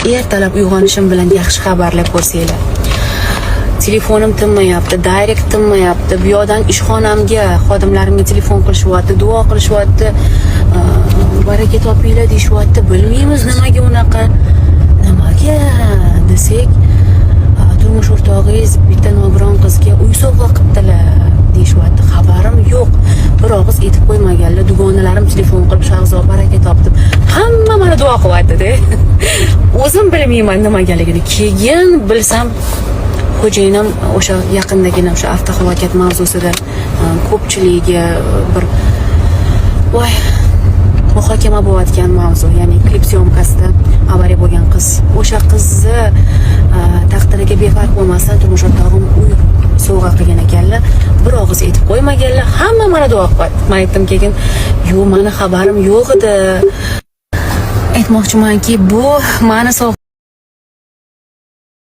ertalab uyg'onishim bilan yaxshi xabarlar ko'rsanglar. Telefonim tinmayapti, direct tinmayapti. Bu yoqdan ishxonamga, xodimlarimga telefon qilishyapti, duo qilishyapti. Baraka topinglar deyishyapti. Bilmaymiz nimaga unaqa. Nimaga desak, turmush o'rtog'ingiz bitta nogiron qizga uy sovg'a qilibdilar deyishyapti. Xabarim yo'q. Bir og'iz aytib qo'ymaganlar. Dugonalarim telefon qilib Shahzo baraka topdim. Hamma meni duo qilyapti-da. O'zim bilmayman nimagaligini. Keyin bilsam xo'jayinim o'sha yaqindagina o'sha avtohalokat mavzusida ko'pchiligiga bir muhokama bo'layotgan mavzu, ya'ni klip syomkasida avariya bo'lgan qiz. O'sha qizni taqdiriga befarq bo'lmasdan turmush o'rtog'im uy sovg'a qilgan ekanlar. Bir og'iz aytib qo'ymaganlar, hamma meni duo qilyapti. Men aytdim keyin, "Yo'q, meni xabarim yo'q edi." Aytmoqchimanki, bu meni